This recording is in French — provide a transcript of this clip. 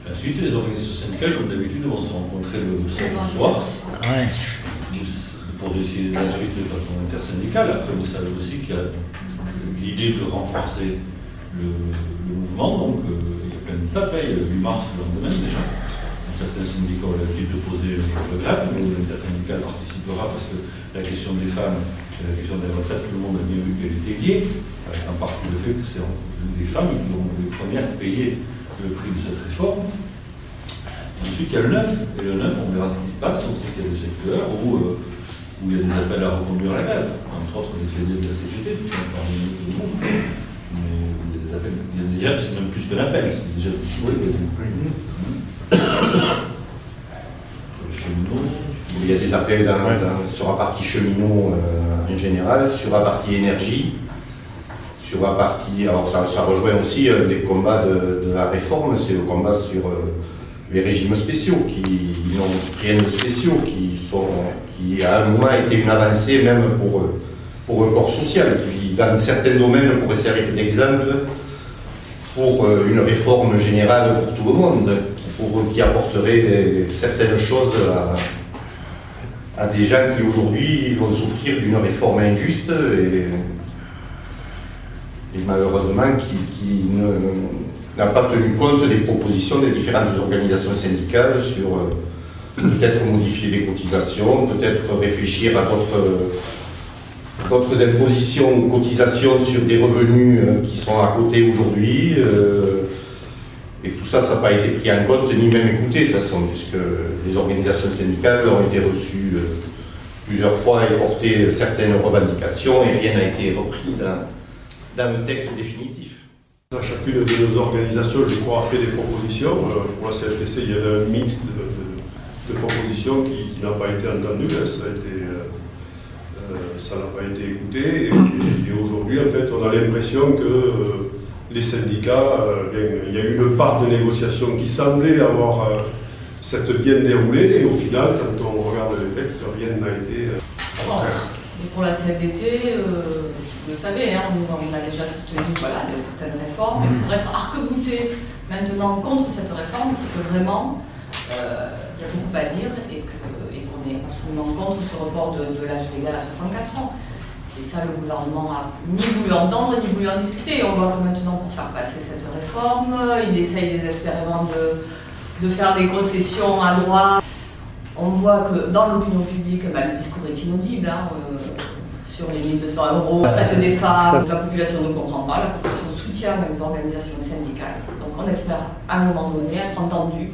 Ensuite, les organisations syndicales, comme d'habitude, vont se rencontrer le soir Ouais. pour décider de la suite de façon intersyndicale. Après, vous savez aussi qu'il y a l'idée de renforcer le mouvement, donc il y a plein d'étapes. Il y a le 8 mars le lendemain déjà. Certains syndicats ont l'habitude de poser le grève, mais l'intersyndical participera parce que la question des femmes et la question des retraites, tout le monde a bien vu qu'elle était liée, avec en partie le fait que c'est les femmes qui ont les premières payé le prix de cette réforme. Ensuite, il y a le 9, et le 9, on verra ce qui se passe. On sait qu'il y a des secteurs où il y a des appels à reconduire la grève, entre autres les CD de la CGT, tout le monde. Mais il y a des appels, il y a déjà, c'est même plus que l'appel, c'est déjà plus il y a des appels sur la partie cheminot en général, sur la partie énergie, sur la partie. Alors ça rejoint aussi les combats de la réforme, c'est le combat sur les régimes spéciaux qui n'ont rien de spéciaux, qui à un moment a été une avancée même pour un corps social, qui dans certains domaines pourrait servir d'exemple pour une réforme générale pour tout le monde, qui apporterait certaines choses à des gens qui aujourd'hui vont souffrir d'une réforme injuste et malheureusement qui n'a pas tenu compte des propositions des différentes organisations syndicales sur peut-être modifier les cotisations, peut-être réfléchir à d'autres impositions ou cotisations sur des revenus qui sont à côté aujourd'hui. Et tout ça, ça n'a pas été pris en compte, ni même écouté de toute façon, puisque les organisations syndicales ont été reçues plusieurs fois et porté certaines revendications et rien n'a été repris dans le texte définitif. Chacune de nos organisations, je crois, a fait des propositions. Pour la CFTC, il y a un mix de propositions qui n'a pas été entendu. Ça n'a pas été écouté. Et aujourd'hui, en fait, on a l'impression que les syndicats, il y a eu une part de négociation qui semblait avoir s'être bien déroulée. Et au final, quand on regarde les textes, rien n'a été. Et pour la CFDT, vous le savez, hein, on a déjà soutenu certaines réformes. Mais pour être arc-bouté maintenant contre cette réforme, c'est que vraiment, il y a beaucoup à dire et qu'on est absolument contre ce report de l'âge légal à 64 ans. Et ça, le gouvernement n'a ni voulu entendre, ni voulu en discuter. On voit que maintenant, pour faire passer cette réforme, il essaye désespérément de faire des concessions à droite. On voit que dans l'opinion publique, le discours est inaudible. Sur les 1 200 €, la traite des femmes, la population ne comprend pas, la population soutient les organisations syndicales. Donc on espère à un moment donné être entendu.